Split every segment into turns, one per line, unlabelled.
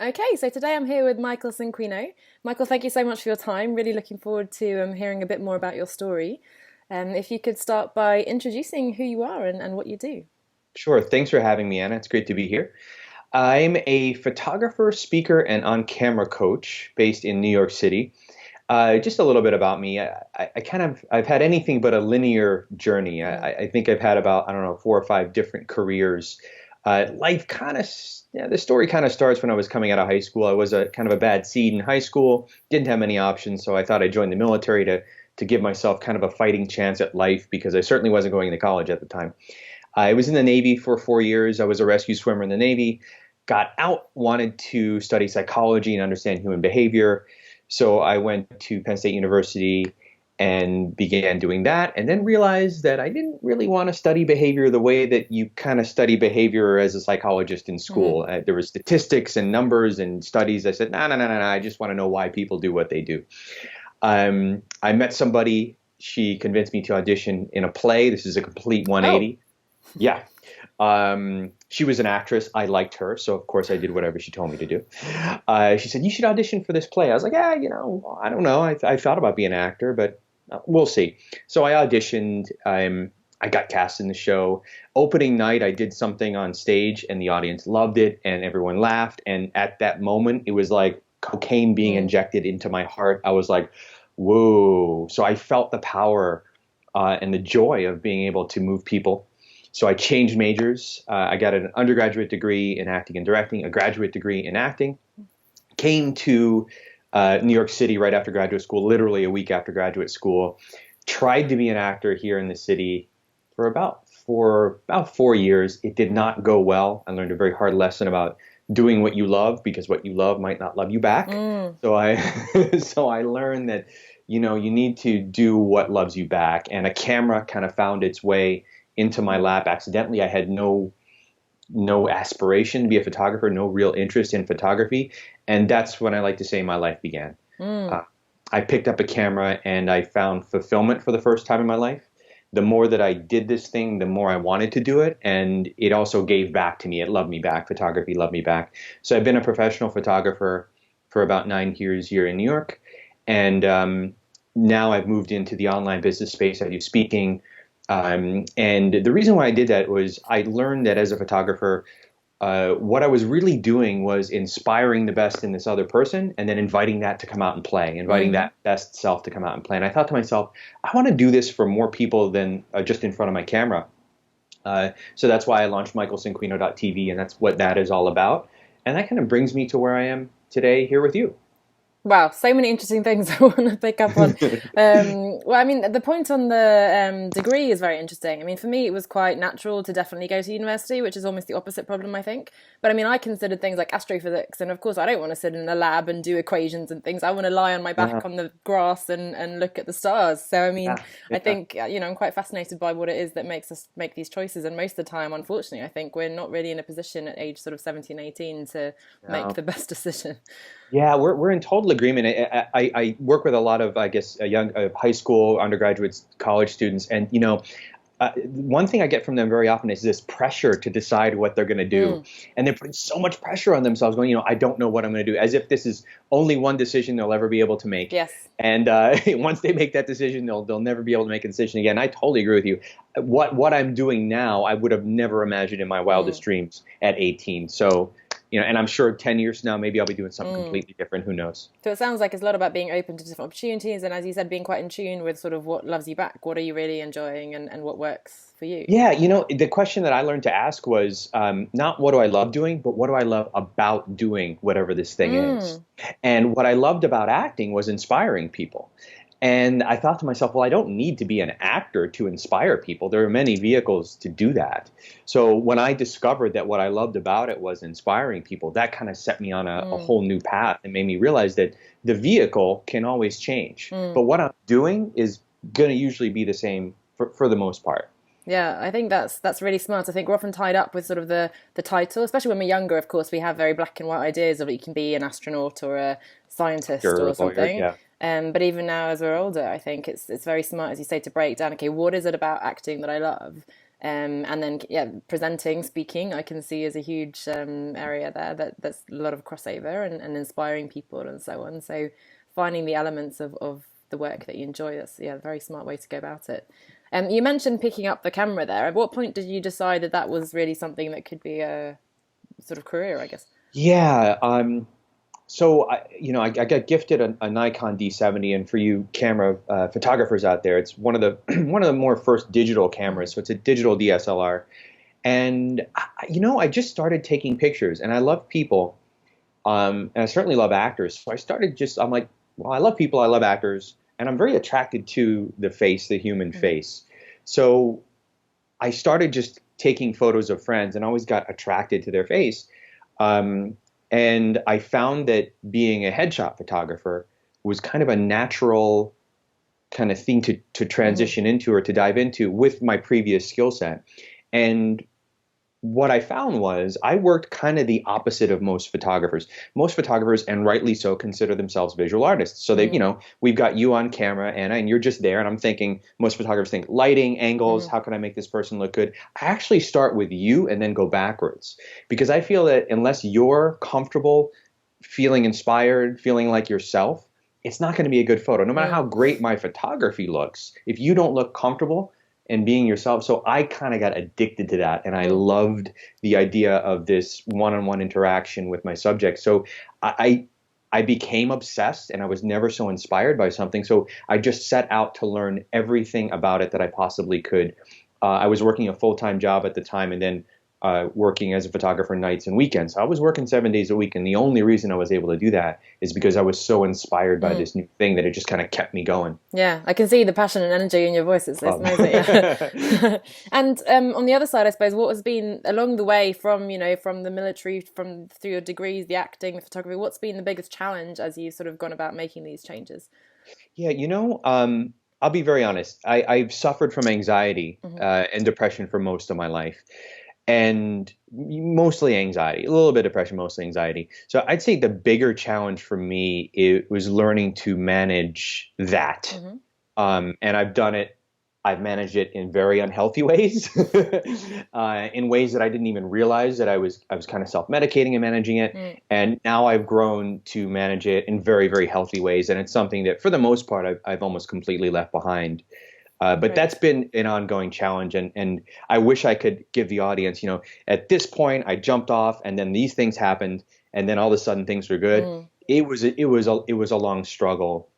Okay, so today I'm here with Michael Cinquino. Michael, thank you so much for your time. Really looking forward to hearing a bit more about your story. If you could start by introducing who you are and what you do.
Sure. Thanks for having me, Anna. It's great to be here. I'm a photographer, speaker, and on-camera coach based in New York City. Just a little bit about me. I've had anything but a linear journey.
Mm.
I think I've had about, I don't know, 4 or 5 different careers. Life kind of, yeah, the story kind of starts when I was coming out of high school. I was a kind of a bad seed in high school, didn't have many options, so I thought I'd join the military to give myself kind of a fighting chance at life because I certainly wasn't going to college at the time. I was in the Navy for 4 years. I was a rescue swimmer in the Navy. Got out, wanted to study psychology and understand human behavior. So I went to Penn State University and began doing that, and then realized that I didn't really want to study behavior the way that you kind of study behavior as a psychologist in
Mm.
school. There were statistics and numbers and studies. I said, no, no, no, no, no. I just want to know why people do what they do. I met somebody. She convinced me to audition in a play. This is a complete
Oh,
180. Yeah. She was an actress. I liked her, so of course I did whatever she told me to do. She said, "You should audition for this play." I was like, "Yeah, I don't know. I thought about being an actor, but we'll see." So I auditioned. I got cast in the show. Opening night, I did something on stage, and the audience loved it, and everyone laughed. And at that moment, it was like cocaine being
mm.
injected into my heart. I was like, "Whoa!" So I felt the power and the joy of being able to move people. So I changed majors. I got an undergraduate degree in acting and directing, a graduate degree in acting. Came to New York City right after graduate school, literally a week after graduate school. Tried to be an actor here in the city for about 4 years. It did not go well. I learned a very hard lesson about doing what you love because what you love might not love you back.
Mm.
So I so I learned that you need to do what loves you back. And a camera kind of found its way into my lap accidentally. I had no aspiration to be a photographer, no real interest in photography, and that's when I like to say my life began.
Mm.
Uh, I picked up a camera and I found fulfillment for the first time in my life. The more that I did this thing, the more I wanted to do it, and it also gave back to me. It loved me back. Photography loved me back. So I've been a professional photographer for about 9 years here in New York, and now I've moved into the online business space. I do speaking. And the reason why I did that was I learned that as a photographer, what I was really doing was inspiring the best in this other person and then inviting that to come out and play, inviting
Mm.
that best self to come out and play. And I thought to myself, I want to do this for more people than just in front of my camera. So that's why I launched michaelcinquino.tv, and that's what that is all about. And that kind of brings me to where I am today here with you.
Wow, so many interesting things I want to pick up on. Well, I mean, the point on the degree is very interesting. I mean, for me, it was quite natural to definitely go to university, which is almost the opposite problem, I think. But I mean, I considered things like astrophysics, and of course, I don't want to sit in a lab and do equations and things. I want to lie on my
Yeah,
back on the grass and look at the stars. So, I mean,
yeah,
I
yeah.
think, I'm quite fascinated by what it is that makes us make these choices. And most of the time, unfortunately, I think we're not really in a position at age sort of 17, 18 to make
Yeah.
the best decision.
Yeah, we're in total agreement. I work with a lot of, I guess, young high school, undergraduates, college students, and one thing I get from them very often is this pressure to decide what they're going to do,
Mm,
and they're putting so much pressure on themselves, going, I don't know what I'm going to do, as if this is only one decision they'll ever be able to make.
yes.
And once they make that decision, they'll never be able to make a decision again. I totally agree with you. What I'm doing now, I would have never imagined in my
Mm,
wildest dreams at 18. So, and I'm sure 10 years from now, maybe I'll be doing something
mm.
completely different. Who knows?
So it sounds like it's a lot about being open to different opportunities, and as you said, being quite in tune with sort of what loves you back. What are you really enjoying, and what works for you?
Yeah, the question that I learned to ask was not what do I love doing, but what do I love about doing whatever this thing is.
Mm,
And what I loved about acting was inspiring people. And I thought to myself, well, I don't need to be an actor to inspire people. There are many vehicles to do that. So when I discovered that what I loved about it was inspiring people, that kind of set me on a
mm,
whole new path and made me realize that the vehicle can always change.
mm.
But what I'm doing is going to usually be the same for the most part.
Yeah, I think that's really smart. I think we're often tied up with sort of the title, especially when we're younger. Of course, we have very black and white ideas of you can be an astronaut or a scientist
Sure,
or
a lawyer,
something.
yeah.
But even now, as we're older, I think it's very smart, as you say, to break down. Okay, what is it about acting that I love? And then, yeah, presenting, speaking, I can see is a huge area there that's a lot of crossover and inspiring people and so on. So finding the elements of the work that you enjoy, that's, yeah, a very smart way to go about it. You mentioned picking up the camera there. At what point did you decide that that was really something that could be a sort of career, I guess?
Yeah. So I got gifted a Nikon D70, and for you camera photographers out there, it's one of the one of the more first digital cameras. So it's a digital DSLR, and I just started taking pictures, and I love people, and I certainly love actors. So I'm like, well, I love people, I love actors, and I'm very attracted to the face, the human face. So I started just taking photos of friends, and always got attracted to their face. Um, and I found that being a headshot photographer was kind of a natural kind of thing to transition into or to dive into with my previous skill set. And what I found was I worked kind of the opposite of most photographers. Most photographers, and rightly so, consider themselves visual artists. So they, we've got you on camera, Anna, and you're just there. And I'm thinking, most photographers think lighting, angles, how can I make this person look good? I actually start with you and then go backwards, because I feel that unless you're comfortable, feeling inspired, feeling like yourself, it's not going to be a good photo. No matter how great my photography looks, if you don't look comfortable and being yourself. So I kind of got addicted to that, and I loved the idea of this one-on-one interaction with my subject. So I became obsessed, and I was never so inspired by something. So I just set out to learn everything about it that I possibly could. I was working a full-time job at the time, and then working as a photographer nights and weekends. So I was working 7 days a week, and the only reason I was able to do that is because I was so inspired by this new thing that it just kind of kept me going.
Yeah, I can see the passion and energy in your voice. It's amazing. Yeah. And on the other side, I suppose, what has been along the way from from the military, from through your degrees, the acting, the photography, what's been the biggest challenge as you've sort of gone about making these changes?
Yeah, I'll be very honest. I've suffered from anxiety and depression for most of my life, and mostly anxiety, a little bit of depression, mostly anxiety. So I'd say the bigger challenge for me, it was learning to manage that. And I've done it. I've managed it in very unhealthy ways, in ways that I didn't even realize that I was kind of self-medicating and managing it. And now I've grown to manage it in very, very healthy ways. And it's something that, for the most part, I've almost completely left behind. But that's been an ongoing challenge, and I wish I could give the audience, at this point I jumped off, and then these things happened, and then all of a sudden things were good. It was a long struggle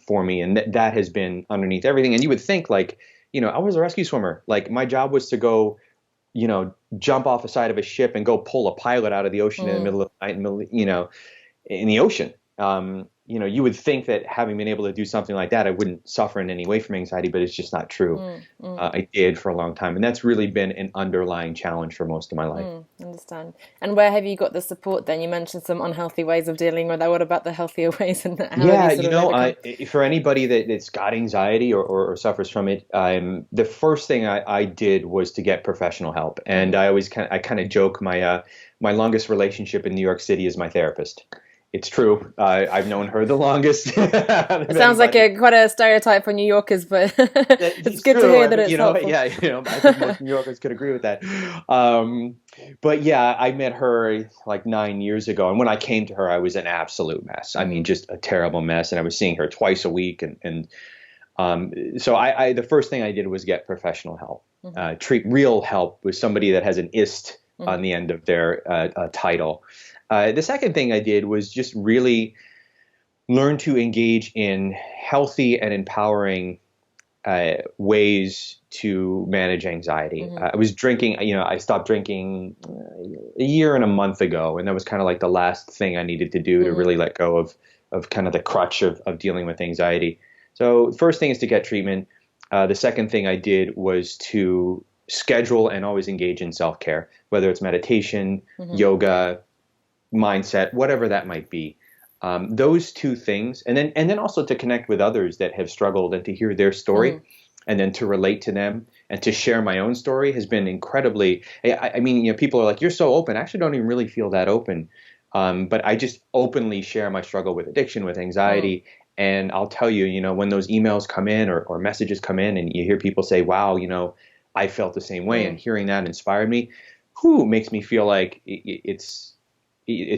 for me, and that has been underneath everything. And you would think, like, I was a rescue swimmer. Like, my job was to go, jump off the side of a ship and go pull a pilot out of the ocean in the middle of the night, in the ocean. You would think that having been able to do something like that, I wouldn't suffer in any way from anxiety, but it's just not true. I did for a long time, and that's really been an underlying challenge for most of my life.
Understand. And where have you got the support then? You mentioned some unhealthy ways of dealing with that. What about the healthier ways? And how have you
for anybody that's got anxiety or suffers from it, the first thing I did was to get professional help. And I kind of joke, my longest relationship in New York City is my therapist. It's true. I've known her the longest.
It sounds like quite a stereotype for New Yorkers, but it's good to hear that it's helpful.
Yeah, I think most New Yorkers could agree with that. But yeah, I met her like 9 years ago, and when I came to her, I was an absolute mess. I mean, just a terrible mess, and I was seeing her twice a week, and so I the first thing I did was get professional help, treat real help with somebody that has an ist on the end of their title. The second thing I did was just really learn to engage in healthy and empowering ways to manage anxiety. I was drinking, I stopped drinking a year and a month ago, and that was kind of like the last thing I needed to do to really let go of kind of the crutch of dealing with anxiety. So the first thing is to get treatment. The second thing I did was to schedule and always engage in self-care, whether it's meditation, yoga, mindset, whatever that might be. Those two things, and then also to connect with others that have struggled and to hear their story, and then to relate to them and to share my own story has been incredibly. I mean, people are like, "You're so open." I actually don't even really feel that open, but I just openly share my struggle with addiction, with anxiety. And I'll tell you, when those emails come in or messages come in, and you hear people say, "Wow, I felt the same way. And hearing that inspired me, who makes me feel like it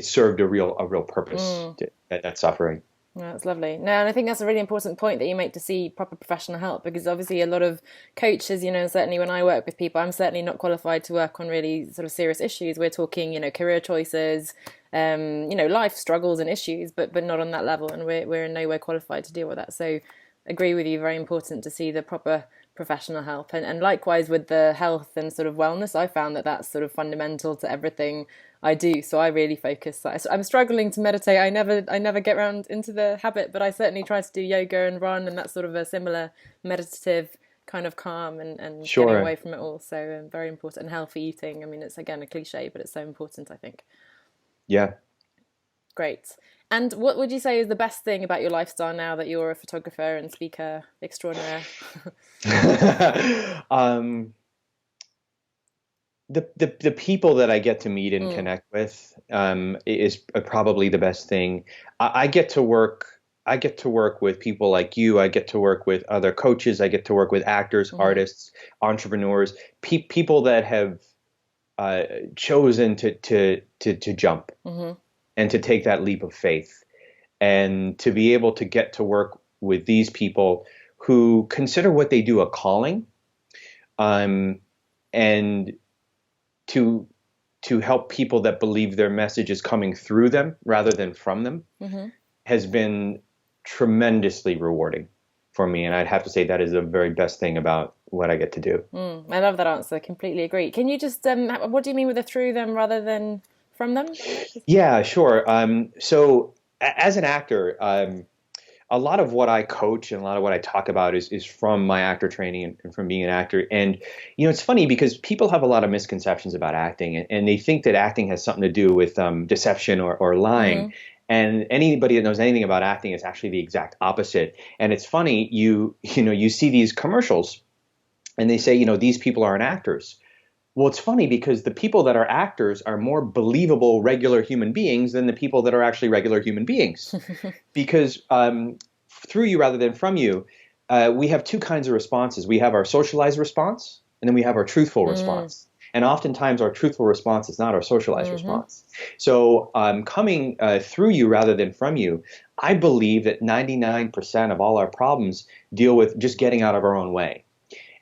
served a real purpose to that suffering.
No, that's lovely. No, and I think that's a really important point that you make to see proper professional help, because obviously a lot of coaches, certainly when I work with people, I'm certainly not qualified to work on really sort of serious issues. We're talking, career choices, life struggles and issues, but not on that level, and we're in no way qualified to deal with that. So, agree with you. Very important to see the proper professional help, and likewise with the health and sort of wellness. I found that that's sort of fundamental to everything I do. So I really focus. I'm struggling to meditate. I never get around into the habit, but I certainly try to do yoga and run, and that's sort of a similar meditative kind of calm and
Sure.
getting away from it all. So very important. And healthy eating. I mean, it's again a cliche, but it's so important, I think.
Yeah.
Great. And what would you say is the best thing about your lifestyle now that you're a photographer and speaker extraordinaire?
The people that I get to meet and connect with is probably the best thing. I get to work. I get to work with people like you. I get to work with other coaches. I get to work with actors, artists, entrepreneurs, people that have chosen to jump and to take that leap of faith, and to be able to get to work with these people who consider what they do a calling, and to help people that believe their message is coming through them rather than from them has been tremendously rewarding for me. And I'd have to say that is the very best thing about what I get to do.
I love that answer. Completely agree. Can you just, what do you mean with the through them rather than from them?
Yeah, sure. So as an actor, a lot of what I coach and a lot of what I talk about is from my actor training and from being an actor. And, it's funny because people have a lot of misconceptions about acting, and they think that acting has something to do with deception or lying. And anybody that knows anything about acting is actually the exact opposite. And it's funny, you see these commercials and they say, these people aren't actors. Well, it's funny because the people that are actors are more believable regular human beings than the people that are actually regular human beings. Because through you rather than from you, we have two kinds of responses. We have our socialized response, and then we have our truthful response. And oftentimes our truthful response is not our socialized response. So coming through you rather than from you, I believe that 99% of all our problems deal with just getting out of our own way.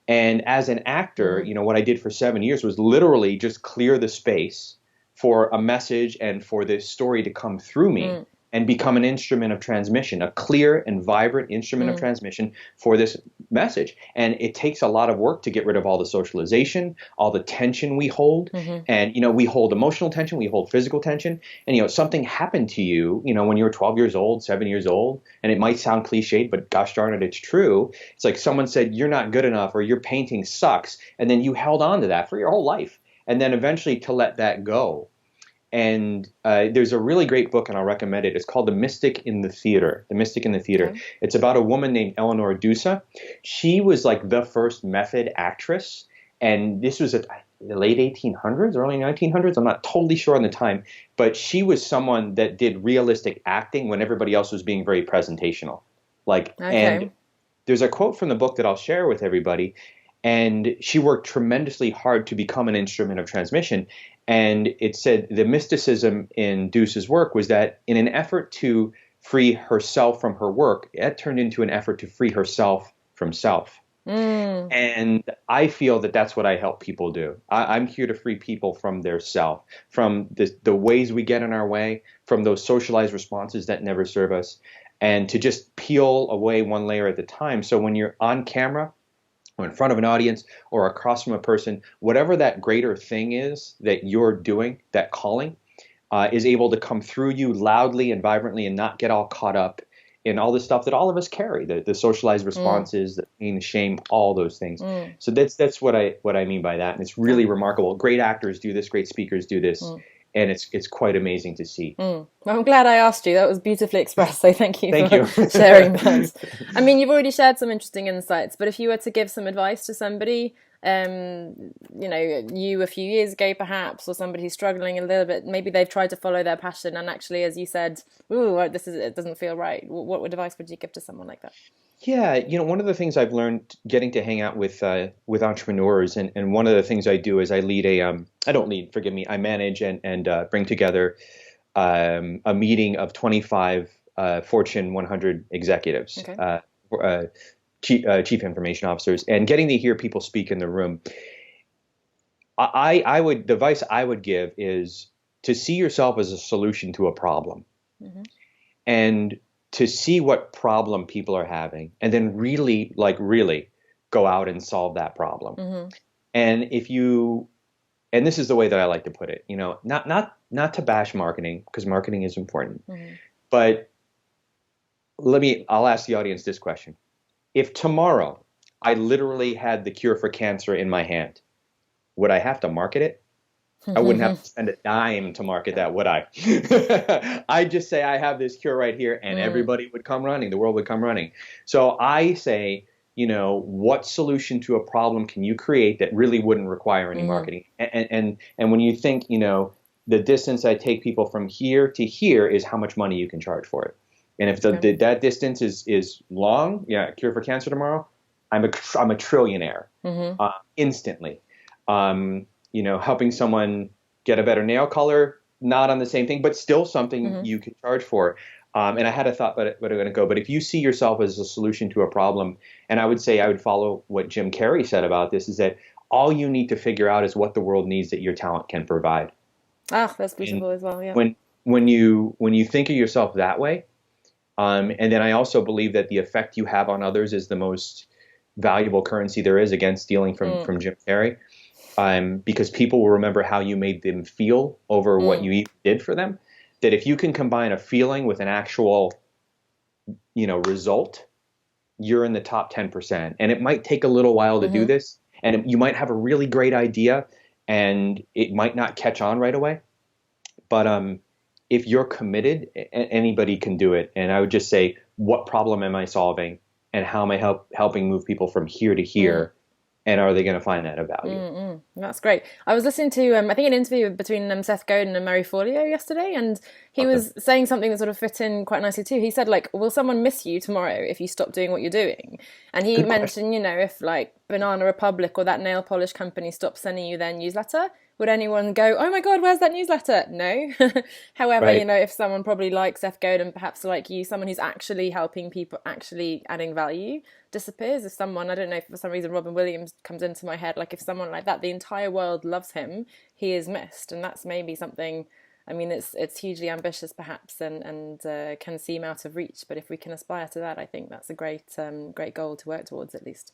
And as an actor, what I did for 7 years was literally just clear the space for a message and for this story to come through me and become an instrument of transmission, a clear and vibrant instrument of transmission for this message. And it takes a lot of work to get rid of all the socialization, all the tension we hold. And, we hold emotional tension, we hold physical tension. And, something happened to you, when you were 12 years old, 7 years old, and it might sound cliched, but gosh darn it, it's true. It's like someone said, you're not good enough, or your painting sucks. And then you held on to that for your whole life. And then eventually to let that go. And there's a really great book, and I'll recommend it. It's called The Mystic in the Theater. The Mystic in the Theater. Okay. It's about a woman named Eleanor Duse. She was like the first method actress, and this was at the late 1800s, early 1900s. I'm not totally sure on the time, but she was someone that did realistic acting when everybody else was being very presentational. And there's a quote from the book that I'll share with everybody. And she worked tremendously hard to become an instrument of transmission. And it said the mysticism in Duse's work was that in an effort to free herself from her work, it turned into an effort to free herself from self. And I feel that that's what I help people do. I'm here to free people from their self, from the ways we get in our way, from those socialized responses that never serve us, and to just peel away one layer at a time. So when you're on camera, or in front of an audience, or across from a person, whatever that greater thing is that you're doing, that calling, is able to come through you loudly and vibrantly and not get all caught up in all the stuff that all of us carry, the socialized responses, the pain, the shame, all those things. So that's what I mean by that. And it's really remarkable. Great actors do this, great speakers do this. And it's quite amazing to see.
Well, I'm glad I asked you. That was beautifully expressed. So thank you for sharing that. I mean, you've already shared some interesting insights, but if you were to give some advice to somebody, you a few years ago perhaps, or somebody who's struggling a little bit, maybe they've tried to follow their passion and actually, as you said, it doesn't feel right. What advice would you give to someone like that?
Yeah, one of the things I've learned getting to hang out with entrepreneurs, and one of the things I do is I lead I don't lead, forgive me, I manage and bring together a meeting of 25 Fortune 100 executives,
Okay.
chief information officers, and getting to hear people speak in the room. The advice I would give is to see yourself as a solution to a problem,
Hmm.
and to see what problem people are having, and then really, like really, go out and solve that problem.
Hmm.
And if you, and this is the way that I like to put it, not to bash marketing, because marketing is important,
Hmm.
but I'll ask the audience this question. If tomorrow I literally had the cure for cancer in my hand, would I have to market it? I wouldn't have to spend a dime to market that, would I? I'd just say I have this cure right here, and
Mm.
everybody would come running. The world would come running. So I say, what solution to a problem can you create that really wouldn't require any
Mm.
marketing? And when you think, the distance I take people from here to here is how much money you can charge for it. And if
Okay.
that distance is long, yeah, cure for cancer tomorrow, I'm a trillionaire
Hmm.
instantly. Helping someone get a better nail color, not on the same thing, but still something
Hmm.
you can charge for. And I had a thought, but I'm going to go. But if you see yourself as a solution to a problem, and I would say I would follow what Jim Carrey said about this, is that all you need to figure out is what the world needs that your talent can provide.
Ah, that's
And
beautiful as well. Yeah.
when when you think of yourself that way, and then I also believe that the effect you have on others is the most valuable currency there is, again, stealing from
Mm.
from Jim Carrey, because people will remember how you made them feel over what
Mm.
you even did for them. That if you can combine a feeling with an actual, result, you're in the top 10%. And it might take a little while to do
Hmm.
this, and you might have a really great idea, and it might not catch on right away. But if you're committed, anybody can do it. And I would just say, what problem am I solving, and how am I helping move people from here to
Mm.
here, and are they going to find that of value?
Mm-mm. That's great. I was listening to, I think, an interview between Seth Godin and Mary Forleo yesterday, and he
Awesome.
was saying something that sort of fit in quite nicely too. He said, like, will someone miss you tomorrow if you stop doing what you're doing? And he
Good question.
mentioned, if like Banana Republic or that nail polish company stops sending you their newsletter, would anyone go, oh my God, where's that newsletter? No. However,
Right.
if someone probably like Seth Godin, perhaps like you, someone who's actually helping people, actually adding value, disappears. If someone, I don't know, if for some reason Robin Williams comes into my head, like if someone like that, the entire world loves him, he is missed. And that's maybe something, I mean, it's hugely ambitious perhaps, and can seem out of reach. But if we can aspire to that, I think that's a great goal to work towards at least.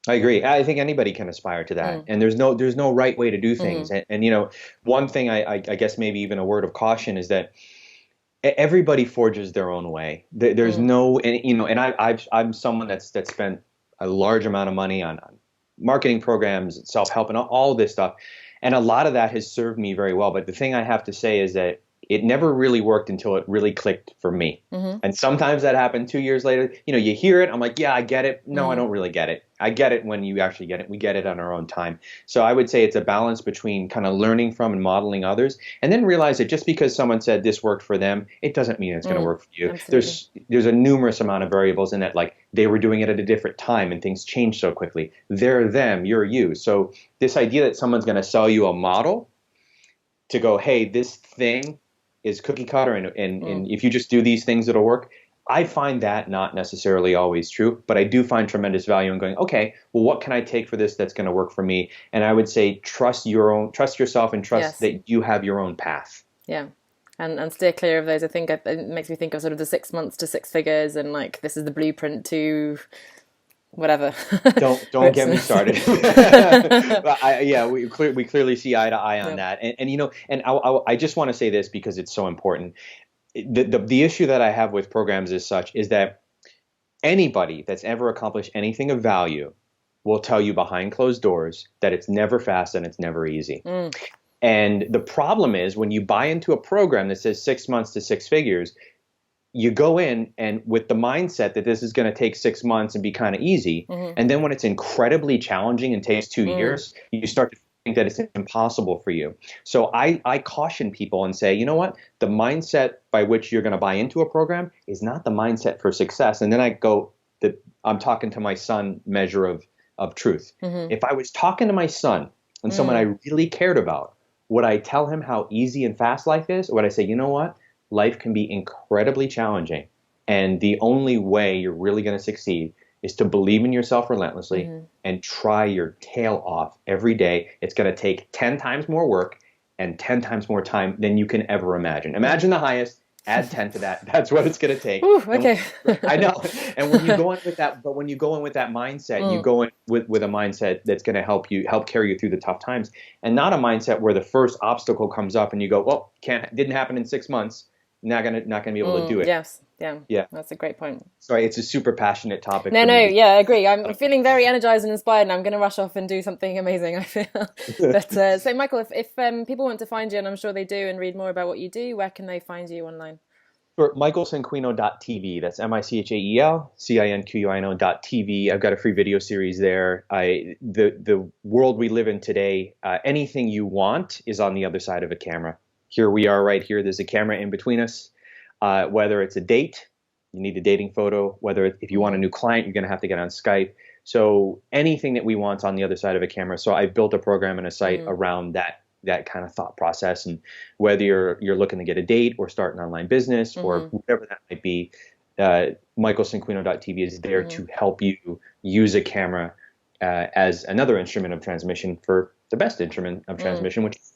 I agree. I think anybody can aspire to that,
Mm.
and there's no right way to do things.
Mm-hmm.
And one thing I guess maybe even a word of caution is that everybody forges their own way. There's
Mm.
no, and I'm someone that's spent a large amount of money on marketing programs, self-help, and all this stuff, and a lot of that has served me very well. But the thing I have to say is that it never really worked until it really clicked for me.
Mm-hmm.
And sometimes that happened 2 years later. You hear it. I'm like, yeah, I get it. No, I
Mm.
don't really get it. I get it when you actually get it. We get it on our own time. So I would say it's a balance between kind of learning from and modeling others, and then realize that just because someone said this worked for them, it doesn't mean it's going to
Mm.
work for you.
Absolutely.
There's a numerous amount of variables in that, like they were doing it at a different time and things change so quickly. They're them, you're you. So this idea that someone's going to sell you a model to go, hey, this thing is cookie cutter, and
Mm.
if you just do these things, it'll work. I find that not necessarily always true, but I do find tremendous value in going, okay, well, what can I take for this that's going to work for me? And I would say trust yourself, and trust
Yes.
that you have your own path.
Yeah. And steer clear of those. I think it makes me think of sort of the 6 months to six figures, and like this is the blueprint to whatever.
Don't get me
Richness.
started. Yeah, we clearly see eye to eye on
Yeah.
that, and I just want to say this because it's so important. The issue that I have with programs is such is that anybody that's ever accomplished anything of value will tell you behind closed doors that it's never fast and it's never easy.
Mm.
And the problem is when you buy into a program that says 6 months to six figures, you go in and with the mindset that this is going to take 6 months and be kind of easy.
Mm-hmm.
And then when it's incredibly challenging and takes 2
Mm.
years, you start to think that it's impossible for you. So I caution people and say, you know what? The mindset by which you're going to buy into a program is not the mindset for success. And then I go, I'm talking to my son measure of truth.
Mm-hmm.
If I was talking to my son and someone I really cared about, would I tell him how easy and fast life is? Or would I say, you know what? Life can be incredibly challenging. And the only way you're really going to succeed is to believe in yourself relentlessly and try your tail off every day. It's going to take 10 times more work and 10 times more time than you can ever imagine. Imagine the highest, add 10 to that. That's what it's going to take.
Ooh, okay.
I know. And when you go in with that, but when you go in with that mindset, you go in with a mindset that's going to help carry you through the tough times, and not a mindset where the first obstacle comes up and you go, well, didn't happen in 6 months. Not gonna be able to do it.
Yes. Yeah.
Yeah.
That's a great point.
Sorry, it's a super passionate topic.
No, yeah, I agree. I'm feeling very energized and inspired, and I'm going to rush off and do something amazing, I feel. But so, Michael, if people want to find you, and I'm sure they do, and read more about what you do, where can they find you online?
For michaelcinquino.tv. That's MichaelCinquino.tv. I've got a free video series there. The world we live in today, anything you want is on the other side of a camera. Here we are right here. There's a camera in between us. Whether it's a date, you need a dating photo. If you want a new client, you're going to have to get on Skype. So anything that we want on the other side of a camera. So I've built a program and a site around that kind of thought process. And whether you're looking to get a date or start an online business or whatever that might be, michaelcinquino.tv is there to help you use a camera as another instrument of transmission for the best instrument of transmission, which is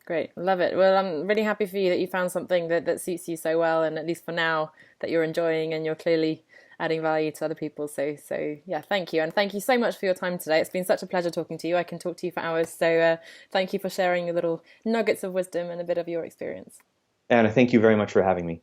great. Love it. Well, I'm really happy for you that you found something that suits you so well, and at least for now that you're enjoying and you're clearly adding value to other people. So yeah, thank you. And thank you so much for your time today. It's been such a pleasure talking to you. I can talk to you for hours. So thank you for sharing your little nuggets of wisdom and a bit of your experience.
Anna, thank you very much for having me.